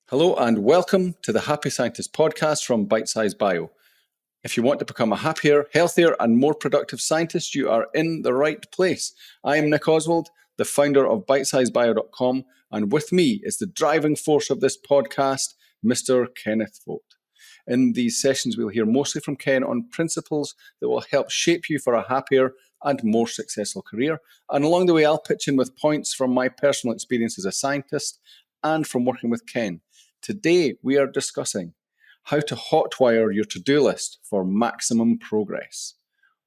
Hello and welcome to the Happy Scientist podcast from Bitesize Bio. If you want to become a happier, healthier and more productive scientist, you are in the right place. I am Nick Oswald, the founder of bitesizebio.com, and with me is the driving force of this podcast, Mr. Kenneth Vogt. In these sessions, we'll hear mostly from Ken on principles that will help shape you for a happier and more successful career. And along the way, I'll pitch in with points from my personal experience as a scientist and from working with Ken. Today, we are discussing how to hotwire your to-do list for maximum progress.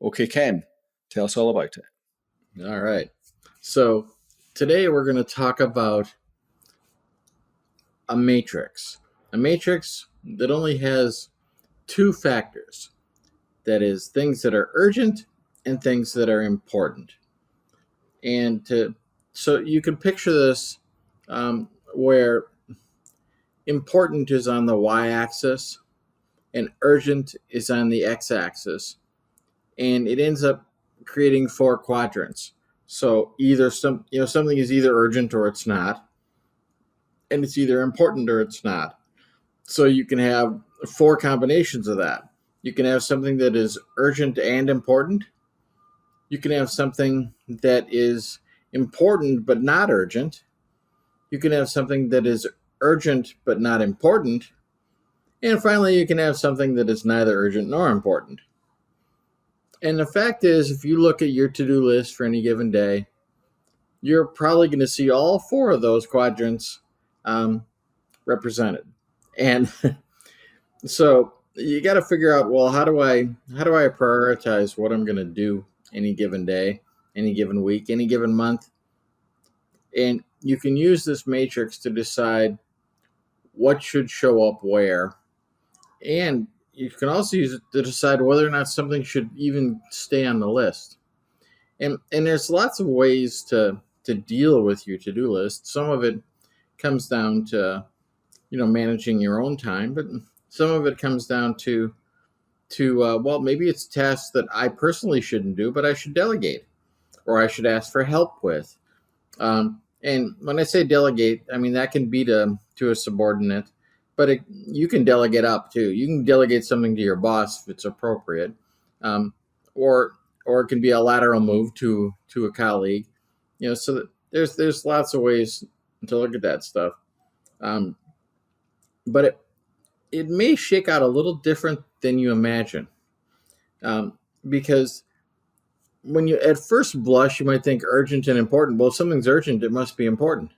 Okay, Ken, tell us all about it. All right. So today we're going to talk about a matrix that only has two factors. That is, things that are urgent and things that are important. And so you can picture this where important is on the y-axis and urgent is on the x-axis. And it ends up creating four quadrants. So either something is either urgent or it's not, and it's either important or it's not. So you can have four combinations of that. You can have something that is urgent and important. You can have something that is important but not urgent. You can have something that is urgent but not important. And finally, you can have something that is neither urgent nor important. And the fact is, if you look at your to-do list for any given day, you're probably going to see all four of those quadrants represented. And so you got to figure out, well, how do I prioritize what I'm going to do any given day, any given week, any given month? And you can use this matrix to decide what should show up where. And you can also use it to decide whether or not something should even stay on the list. And there's lots of ways to deal with your to-do list. Some of it comes down to, managing your own time, but some of it comes down to well, maybe it's tasks that I personally shouldn't do, but I should delegate, or I should ask for help with. And when I say delegate, I mean that can be to a subordinate, but you can delegate up too. You can delegate something to your boss if it's appropriate, or it can be a lateral move to a colleague. So that there's lots of ways to look at that stuff. But it may shake out a little different than you imagine, because when you at first blush you might think urgent and important. Well, if something's urgent, it must be important.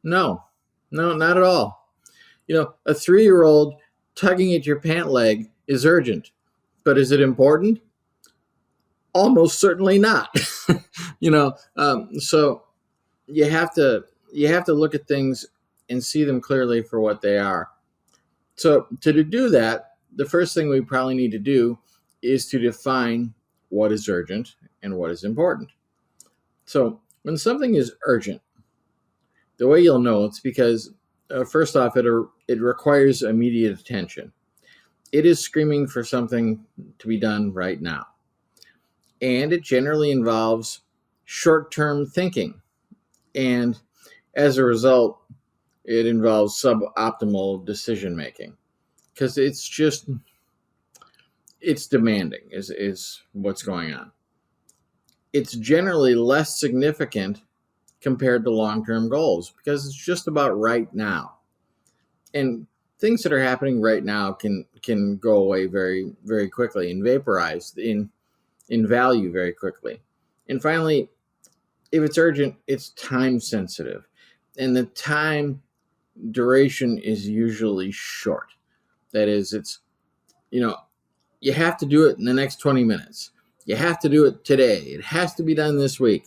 No, not at all. A 3-year-old tugging at your pant leg is urgent, but is it important? Almost certainly not. So you have to look at things and see them clearly for what they are. So to do that, the first thing we probably need to do is to define what is urgent and what is important. So when something is urgent, the way you'll know it's because first off, it requires immediate attention. It is screaming for something to be done right now. And it generally involves short-term thinking. And as a result, it involves suboptimal decision-making. Because it's demanding is what's going on. It's generally less significant compared to long-term goals because it's just about right now. And things that are happening right now can go away very, very quickly and vaporize in value very quickly. And finally, if it's urgent, it's time sensitive. And the time duration is usually short. That is, it's, you have to do it in the next 20 minutes. You have to do it today. It has to be done this week.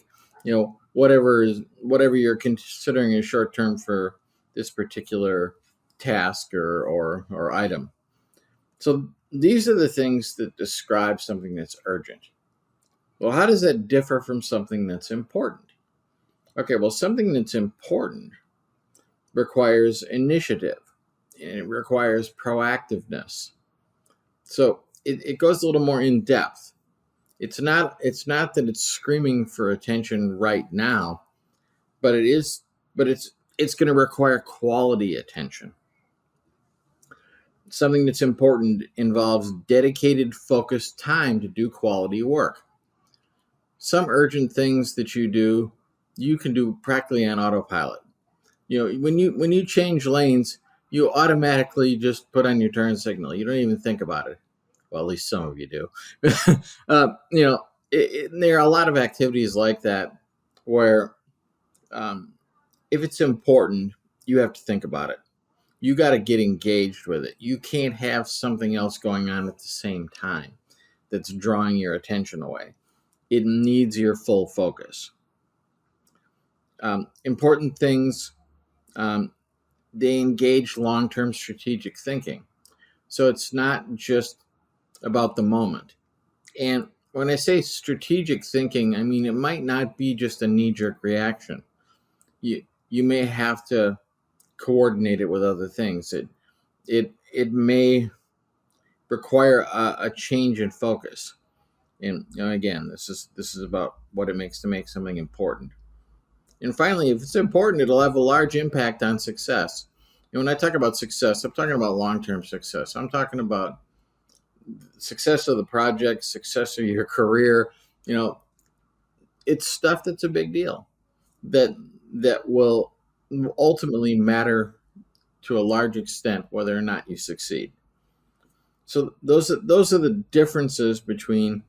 Whatever you're considering as short term for this particular task or item. So these are the things that describe something that's urgent. Well, how does that differ from something that's important? Okay, well, something that's important requires initiative, and it requires proactiveness. So it goes a little more in depth. It's not that it's screaming for attention right now, but it's it's going to require quality attention. Something that's important involves dedicated, focused time to do quality work. Some urgent things that you do, you can do practically on autopilot. When you change lanes, you automatically just put on your turn signal. You don't even think about it. Well, at least some of you do. There are a lot of activities like that where if it's important, you have to think about it. You got to get engaged with it. You can't have something else going on at the same time that's drawing your attention away. It needs your full focus. Important things, they engage long-term strategic thinking. So it's not just about the moment. And when I say strategic thinking, I mean it might not be just a knee-jerk reaction. You may have to coordinate it with other things. It may require a change in focus. And again, this is about what it makes to make something important. And finally, if it's important, it'll have a large impact on success. And when I talk about success, I'm talking about long-term success. I'm talking about success of the project, success of your career. It's stuff that's a big deal that will ultimately matter to a large extent whether or not you succeed. So those are the differences between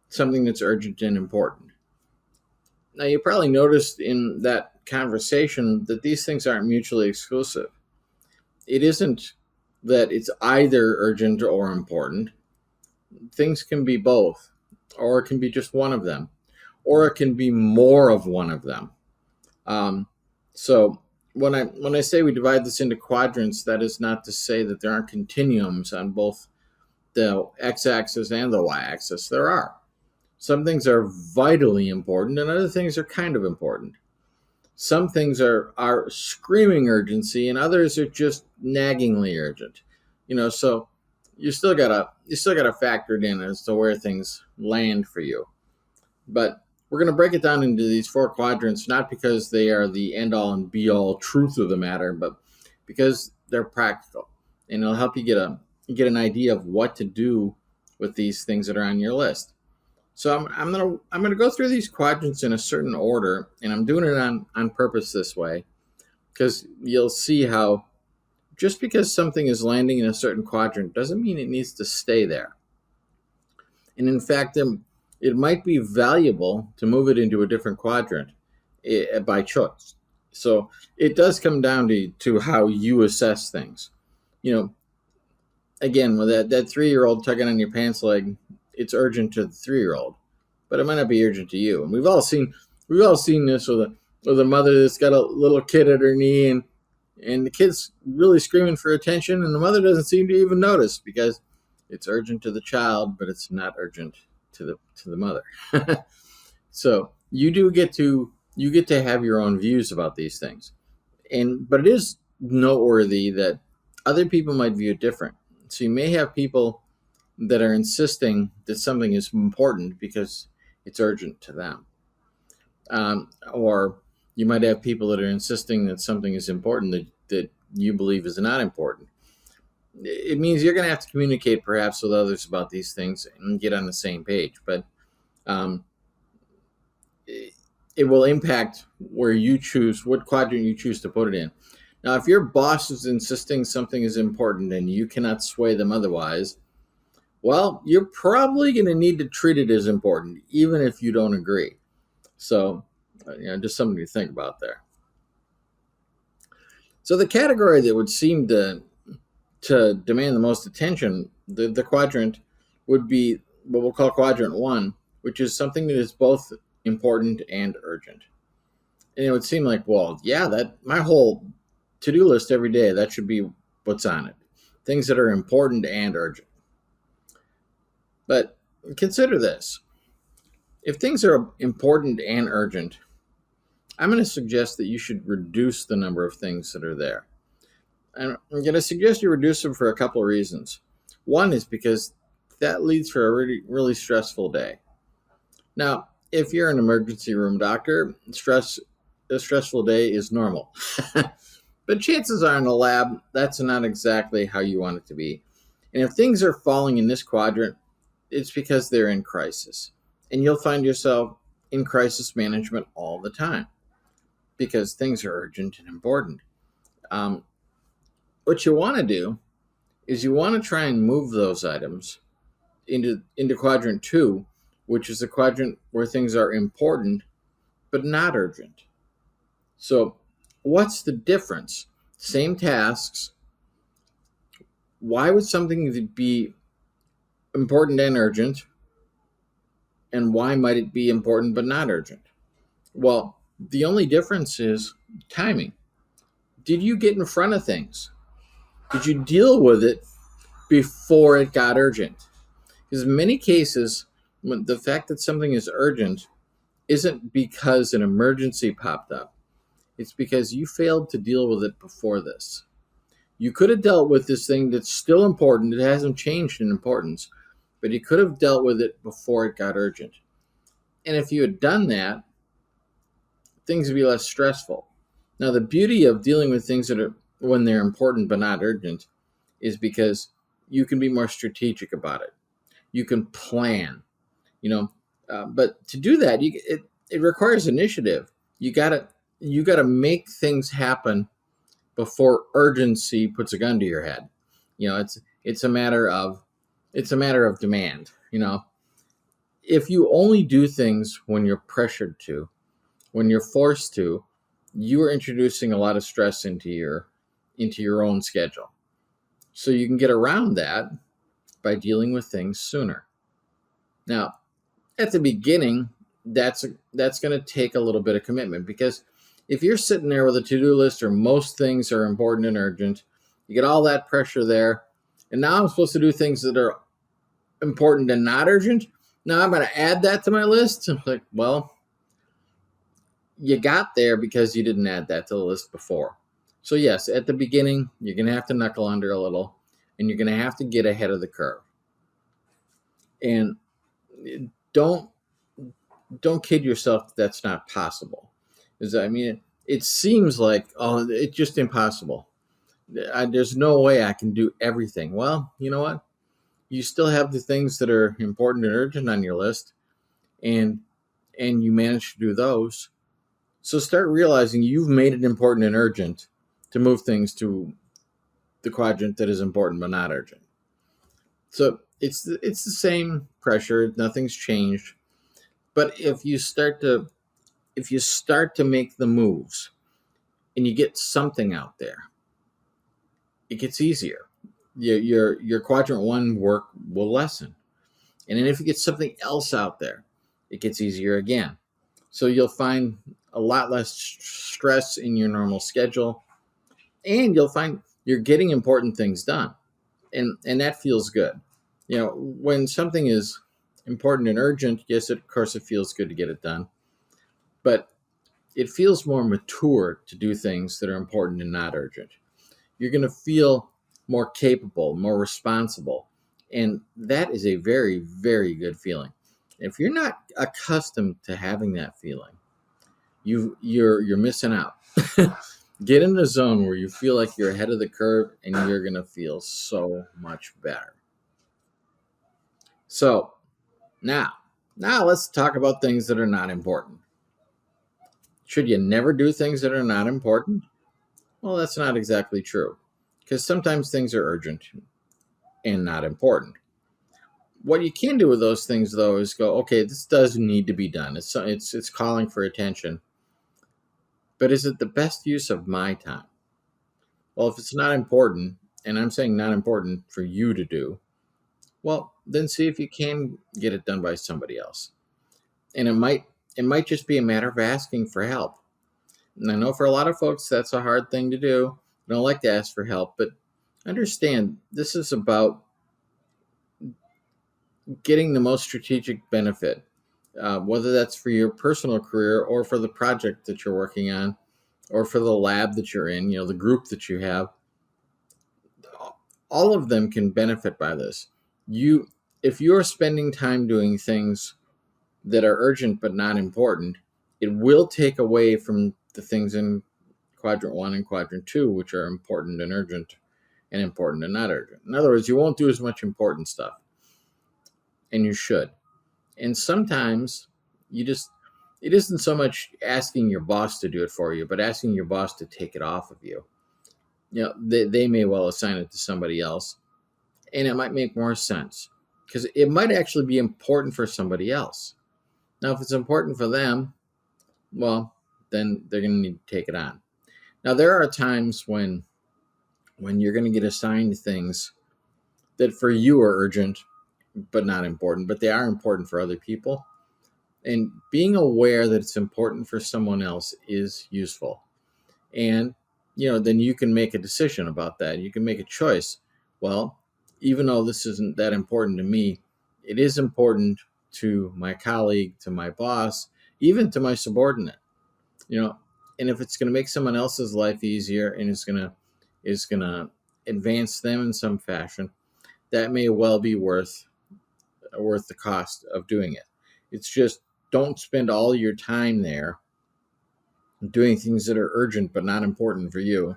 something that's urgent and important. Now, you probably noticed in that conversation that these things aren't mutually exclusive. It isn't that it's either urgent or important. Things can be both, or it can be just one of them, or it can be more of one of them. So when I say we divide this into quadrants, that is not to say that there aren't continuums on both the x-axis and the y-axis. There are. Some things are vitally important, and other things are kind of important. Some things are screaming urgency, and others are just naggingly urgent. So you still gotta factor it in as to where things land for you. But we're going to break it down into these 4 quadrants, not because they are the end-all and be-all truth of the matter, but because they're practical, and it'll help you get an idea of what to do with these things that are on your list. So I'm gonna go through these quadrants in a certain order, and I'm doing it on purpose this way, because you'll see how just because something is landing in a certain quadrant doesn't mean it needs to stay there. And in fact, it might be valuable to move it into a different quadrant by choice. So it does come down to how you assess things. Again, with that 3-year-old tugging on your pants leg, it's urgent to the 3-year-old, but it might not be urgent to you. And we've all seen this with a mother that's got a little kid at her knee, and the kid's really screaming for attention, and the mother doesn't seem to even notice because it's urgent to the child, but it's not urgent to the mother. So you get to have your own views about these things, but it is noteworthy that other people might view it different. So you may have people that are insisting that something is important because it's urgent to them. Or you might have people that are insisting that something is important that you believe is not important. It means you're going to have to communicate perhaps with others about these things and get on the same page. But it will impact where you choose, what quadrant you choose to put it in. Now, if your boss is insisting something is important and you cannot sway them otherwise, well, you're probably going to need to treat it as important, even if you don't agree. So, just something to think about there. So the category that would seem to demand the most attention, the quadrant, would be what we'll call quadrant 1, which is something that is both important and urgent. And it would seem like, well, yeah, that my whole to-do list every day, that should be what's on it. Things that are important and urgent. But consider this. If things are important and urgent, I'm going to suggest that you should reduce the number of things that are there. And I'm going to suggest you reduce them for a couple of reasons. One is because that leads for a really, really stressful day. Now, if you're an emergency room doctor, stress stressful day is normal. But chances are in the lab, that's not exactly how you want it to be. And if things are falling in this quadrant, it's because they're in crisis. And you'll find yourself in crisis management all the time because things are urgent and important. What you want to do is you want to try and move those items into quadrant 2, which is the quadrant where things are important but not urgent. So what's the difference? Same tasks. Why would something be important and urgent? And why might it be important but not urgent? Well, the only difference is timing. Did you get in front of things? Did you deal with it before it got urgent? Because in many cases, the fact that something is urgent isn't because an emergency popped up. It's because you failed to deal with it before this. You could have dealt with this thing that's still important. It hasn't changed in importance, but you could have dealt with it before it got urgent. And if you had done that, things would be less stressful. Now, the beauty of dealing with things that are when they're important but not urgent is because you can be more strategic about it. You can plan, but to do that, it requires initiative. You gotta make things happen before urgency puts a gun to your head. It's a matter of demand. If you only do things when you're pressured to, when you're forced to, you are introducing a lot of stress into your own schedule. So you can get around that by dealing with things sooner. Now, at the beginning, that's going to take a little bit of commitment, because if you're sitting there with a to-do list or most things are important and urgent, you get all that pressure there, and now I'm supposed to do things that are important and not urgent. Now I'm going to add that to my list. I'm like, well, you got there because you didn't add that to the list before. So yes, at the beginning, you're going to have to knuckle under a little, and you're going to have to get ahead of the curve. And don't kid yourself that's not possible. It seems like, oh, it's just impossible. There's no way I can do everything. Well, you know what? You still have the things that are important and urgent on your list, and you manage to do those. So start realizing you've made it important and urgent to move things to the quadrant that is important but not urgent. So it's the same pressure. Nothing's changed. But if you start to make the moves and you get something out there, it gets easier. Your quadrant 1 work will lessen. And then if you get something else out there, it gets easier again. So you'll find a lot less stress in your normal schedule, and you'll find you're getting important things done. And that feels good. When something is important and urgent, yes, of course it feels good to get it done. But it feels more mature to do things that are important and not urgent. You're going to feel more capable, more responsible. And that is a very, very good feeling. If you're not accustomed to having that feeling, you're missing out. Get in the zone where you feel like you're ahead of the curve, and you're going to feel so much better. So now let's talk about things that are not important. Should you never do things that are not important? Well, that's not exactly true, because sometimes things are urgent and not important. What you can do with those things, though, is go, okay, this does need to be done. It's calling for attention. But is it the best use of my time? Well, if it's not important, and I'm saying not important for you to do, well, then see if you can get it done by somebody else. And it might just be a matter of asking for help. And I know for a lot of folks, that's a hard thing to do. I don't like to ask for help, but understand this is about getting the most strategic benefit, whether that's for your personal career or for the project that you're working on or for the lab that you're in, the group that you have. All of them can benefit by this. If you're spending time doing things that are urgent but not important, it will take away from the things in quadrant 1 and quadrant 2, which are important and urgent, and important and not urgent. In other words, you won't do as much important stuff, and you should. And sometimes it isn't so much asking your boss to do it for you, but asking your boss to take it off of you. They may well assign it to somebody else, and it might make more sense because it might actually be important for somebody else. Now, if it's important for them, well, then they're going to need to take it on. Now, there are times when you're going to get assigned things that for you are urgent but not important, but they are important for other people. And being aware that it's important for someone else is useful. And, then you can make a decision about that. You can make a choice. Well, even though this isn't that important to me, it is important to my colleague, to my boss, even to my subordinate. And if it's going to make someone else's life easier and is going to advance them in some fashion, that may well be worth the cost of doing it. It's just, don't spend all your time there doing things that are urgent but not important for you,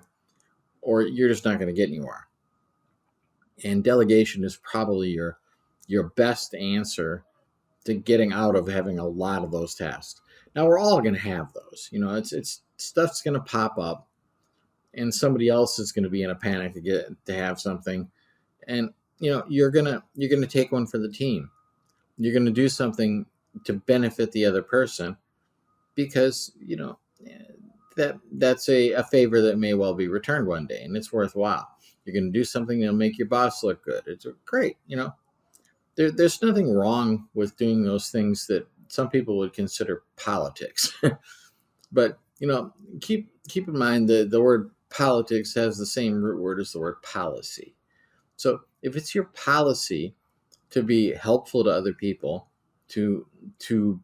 or you're just not going to get anywhere. And delegation is probably your best answer to getting out of having a lot of those tasks. Now, we're all going to have those. It's stuff's going to pop up, and somebody else is going to be in a panic to have something, and you're gonna take one for the team. You're going to do something to benefit the other person because that's a favor that may well be returned one day, and it's worthwhile. You're going to do something that'll make your boss look good. It's great. There's nothing wrong with doing those things that some people would consider politics. But keep in mind that the word politics has the same root word as the word policy. So if it's your policy to be helpful to other people, to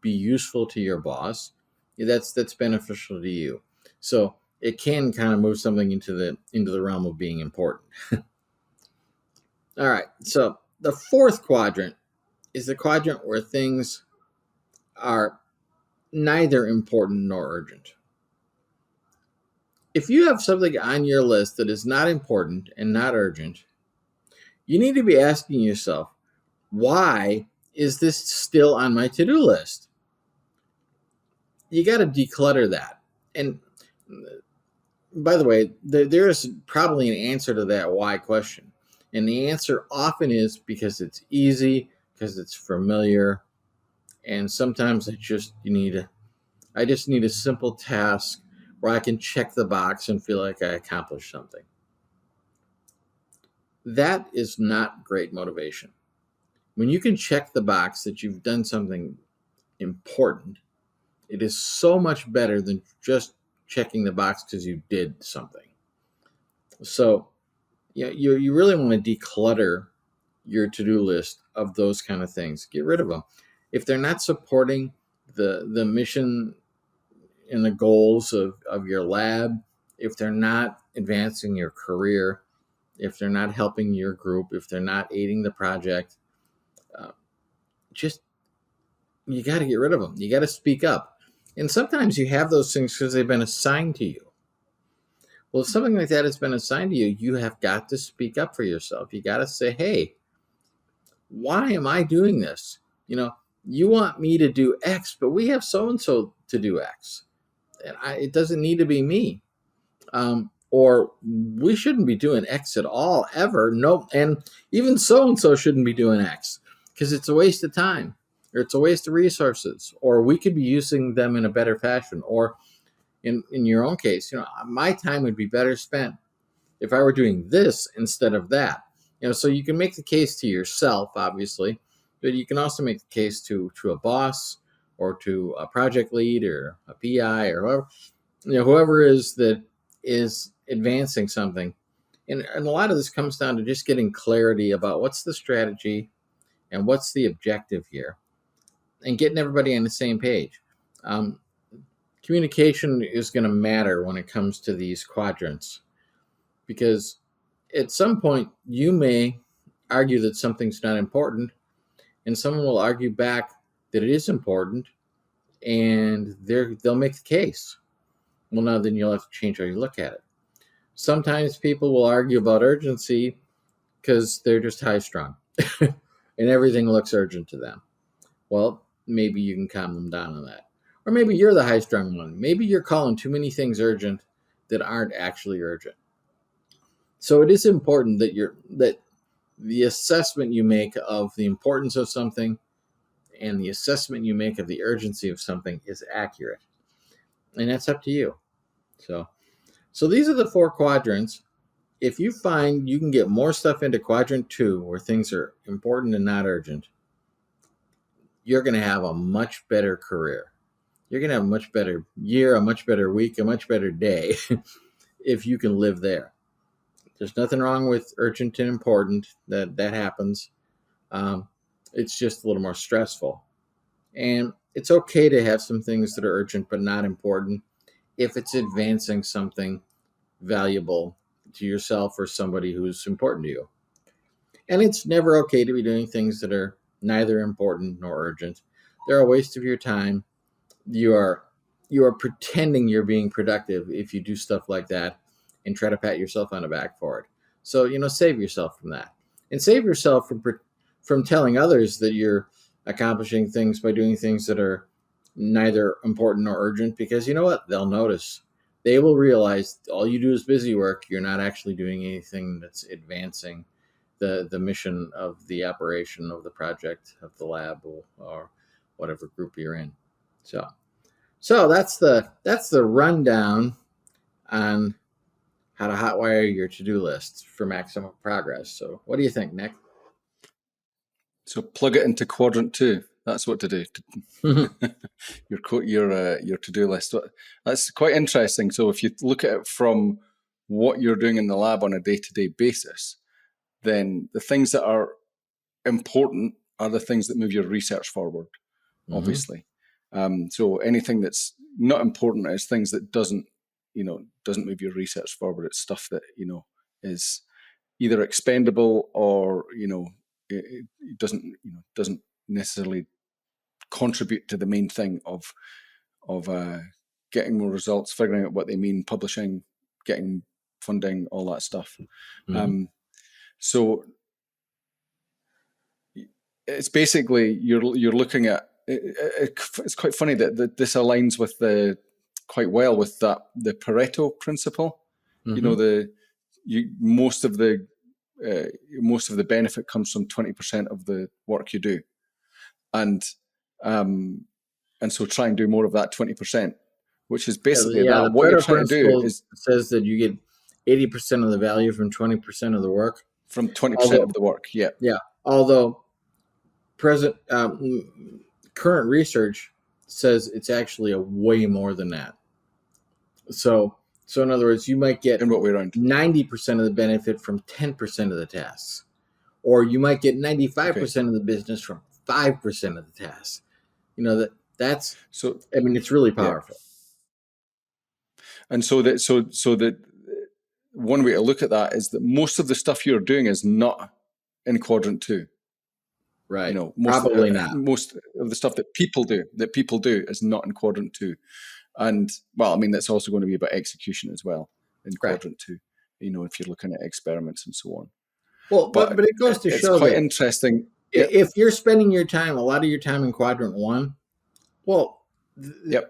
be useful to your boss, that's beneficial to you. So it can kind of move something into the realm of being important. All right. So the fourth quadrant is the quadrant where things are neither important nor urgent. If you have something on your list that is not important and not urgent, you need to be asking yourself, why is this still on my to-do list? You got to declutter that. And by the way, there is probably an answer to that why question. And the answer often is because it's easy, because it's familiar, and sometimes I just need a simple task where I can check the box and feel like I accomplished something. That is not great motivation. When you can check the box that you've done something important, it is so much better than just checking the box because you did something. So you really want to declutter your to-do list of those kind of things. Get rid of them. If they're not supporting the mission and the goals of your lab, if they're not advancing your career, if they're not helping your group, if they're not aiding the project, you got to get rid of them. You got to speak up. And sometimes you have those things because they've been assigned to you. Well, if something like that has been assigned to you, you have got to speak up for yourself. You got to say, hey, why am I doing this? You want me to do X, but we have so-and-so to do X. And it doesn't need to be me. Or we shouldn't be doing X at all, ever. Nope. And even so-and-so shouldn't be doing X because it's a waste of time, or it's a waste of resources, or we could be using them in a better fashion. Or in your own case, my time would be better spent if I were doing this instead of that. So you can make the case to yourself, obviously, but you can also make the case to a boss or to a project lead or a PI or whoever is that is advancing something. And a lot of this comes down to just getting clarity about what's the strategy and what's the objective here, and getting everybody on the same page. Communication is going to matter when it comes to these quadrants, because at some point you may argue that something's not important, and someone will argue back that it is important, and they'll make the case. Well, now then you'll have to change how you look at it. Sometimes people will argue about urgency because they're just high strung and everything looks urgent to them. Well, maybe you can calm them down on that. Or maybe you're the high strung one. Maybe you're calling too many things urgent that aren't actually urgent. So it is important that the assessment you make of the importance of something and the assessment you make of the urgency of something is accurate. And that's up to you. So these are the 4 quadrants. If you find you can get more stuff into quadrant 2 where things are important and not urgent, you're going to have a much better career. You're going to have a much better year, a much better week, a much better day if you can live there. There's nothing wrong with urgent and important. That happens. It's just a little more stressful. And it's okay to have some things that are urgent but not important if it's advancing something valuable to yourself or somebody who's important to you. And it's never okay to be doing things that are neither important nor urgent. They're a waste of your time. You are pretending you're being productive if you do stuff like that and try to pat yourself on the back for it. So, save yourself from that. And save yourself from telling others that you're accomplishing things by doing things that are neither important nor urgent, because you know what? They'll notice. They will realize all you do is busy work. You're not actually doing anything that's advancing the mission of the operation of the project, of the lab, or whatever group you're in. So that's the rundown on how to hotwire your to-do list for maximum progress. So what do you think, Nick? So plug it into quadrant 2. That's what to do. Your to-do list. That's quite interesting. So if you look at it from what you're doing in the lab on a day-to-day basis, then the things that are important are the things that move your research forward, obviously. So anything that's not important is things that doesn't move your research forward. It's stuff that, is either expendable or, it doesn't necessarily contribute to the main thing of getting more results, figuring out what they mean, publishing, getting funding, all that stuff. So it's basically you're looking at. It's quite funny that this aligns with quite well with the Pareto principle. Most of the benefit comes from 20% of the work you do, and so try and do more of that 20%, which is basically that. What you're trying to do is says that you get 80% of the value from 20% of the work. From 20% of the work, yeah. Yeah. Although current research says it's actually a way more than that. So in other words, you might get 90% of the benefit from 10% of the tasks, or you might get 95% of the business from 5% of the tasks. That's so. I mean, it's really powerful. Yeah. And so that one way to look at that is that most of the stuff you're doing is not in quadrant 2. Right. Probably not. Most of the stuff that people do is not in quadrant 2. And well, I mean, that's also going to be about execution as well in quadrant 2. If you're looking at experiments and so on. Well, but it goes to show quite interesting. If you're spending a lot of your time in quadrant 1, well,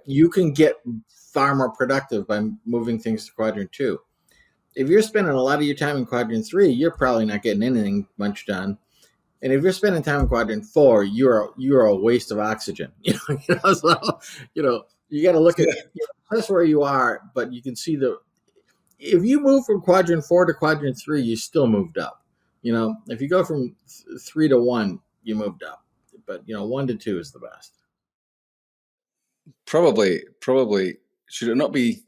you can get far more productive by moving things to quadrant 2. If you're spending a lot of your time in quadrant 3, you're probably not getting anything much done. And if you're spending time in quadrant 4, you're a waste of oxygen. You got to look at that's where you are, but you can see if you move from quadrant 4 to quadrant 3, you still moved up. If you go from 3 to 1, you moved up. But 1 to 2 is the best. Probably should it not be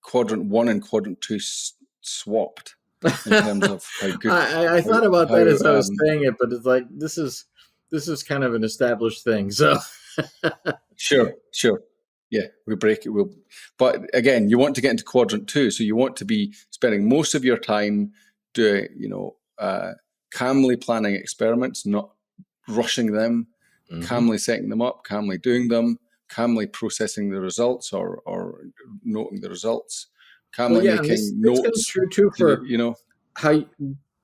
quadrant 1 and quadrant 2 swapped in terms of how good? I thought about that as I was saying it, but it's like this is kind of an established thing. So sure. Yeah, we break it. But again, you want to get into quadrant 2, so you want to be spending most of your time doing, calmly planning experiments, not rushing them, calmly setting them up, calmly doing them, calmly processing the results or noting the results, calmly and making this comes notes. true too for how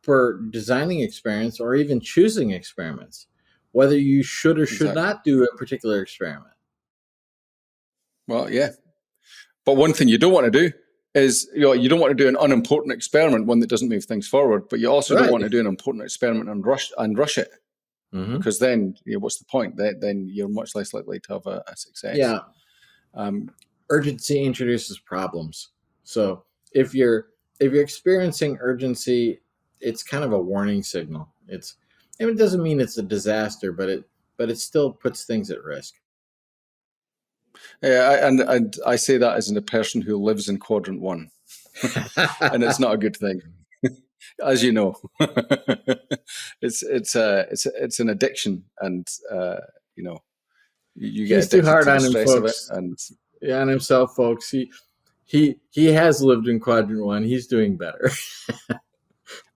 for designing experiments or even choosing experiments, whether you should or should not do a particular experiment. Well, yeah. But one thing you don't want to do is, you don't want to do an unimportant experiment, one that doesn't move things forward, but you also don't want to do an important experiment and rush it. Because then, what's the point? Then you're much less likely to have a success. Yeah. Urgency introduces problems. So if you're experiencing urgency, it's kind of a warning signal. It doesn't mean it's a disaster, but it still puts things at risk. Yeah, and I say that as a person who lives in quadrant 1, and it's not a good thing, as you know. It's an addiction, and you get He's too addicted hard to the on him, stress of it, folks. and On himself, folks. He has lived in quadrant 1. He's doing better.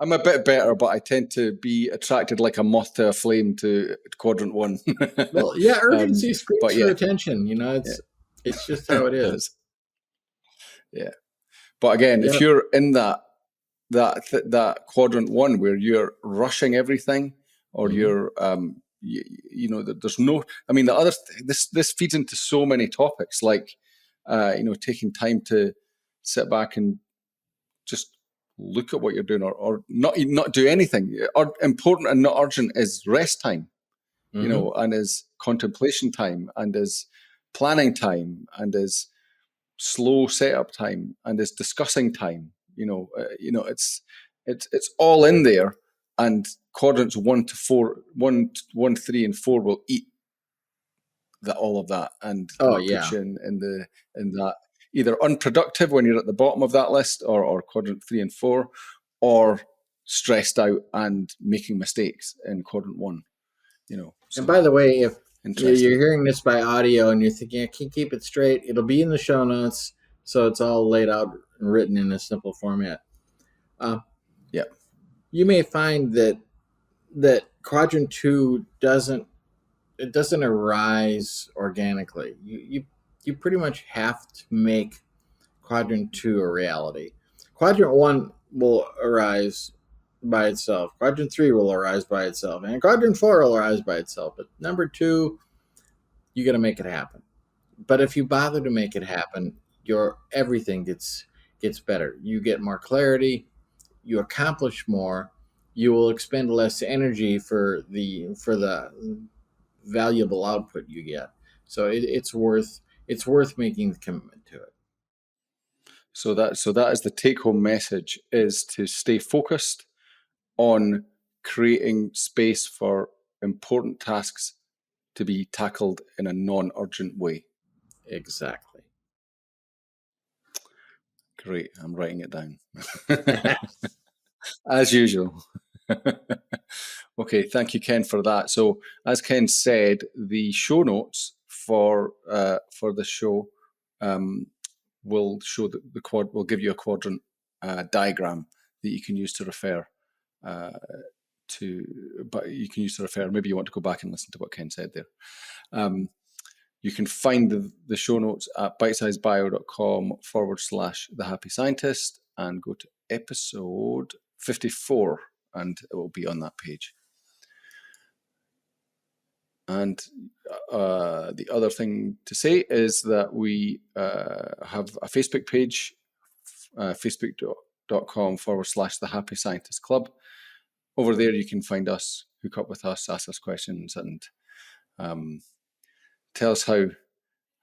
I'm a bit better, but I tend to be attracted like a moth to a flame to quadrant 1. Well, yeah, urgency screams for attention. It's just how it is. Yeah, but again, if you're in that quadrant 1 where you're rushing everything, or you're there's no. I mean, the other this feeds into so many topics, like taking time to sit back and just look at what you're doing, or not do anything. Or important and not urgent is rest time, and is contemplation time, and is planning time, and is slow setup time, and is discussing time. It's all in there, and quadrants 1 to 4, 1, 3, and 4 will eat all of that, and put you in that either unproductive when you're at the bottom of that list, or quadrant 3 and 4, or stressed out and making mistakes in quadrant 1. So, and by the way, if you're hearing this by audio and you're thinking I can't keep it straight, it'll be in the show notes, so it's all laid out and written in a simple format. You may find that quadrant 2 doesn't arise organically. You pretty much have to make quadrant 2 a reality. Quadrant 1 will arise by itself. Quadrant 3 will arise by itself, and quadrant 4 will arise by itself. But number 2, you got to make it happen. But if you bother to make it happen, everything gets better. You get more clarity. You accomplish more. You will expend less energy for the valuable output you get. So it's worth making the commitment to it. So that is the take-home message: is to stay focused on creating space for important tasks to be tackled in a non-urgent way. Exactly. Great. I'm writing it down. As usual. Okay, thank you, Ken, for that. So, as Ken said, the show notes for the show will show the quad. Will give you a quadrant diagram that you can use to refer to. But you can use to refer. Maybe you want to go back and listen to what Ken said there. You can find the show notes at bitesizebio.com/The Happy Scientist, and go to episode 54, and it will be on that page. And the other thing to say is that we have a Facebook page, facebook.com/The Happy Scientist Club. Over there, you can find us, hook up with us, ask us questions, and tell us how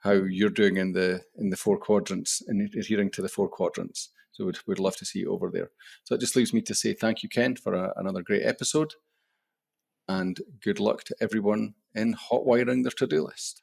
you're doing in the 4 quadrants and adhering to the 4 quadrants. So we'd love to see you over there. So it just leaves me to say thank you, Ken, for another great episode, and good luck to everyone in hotwiring their to-do list.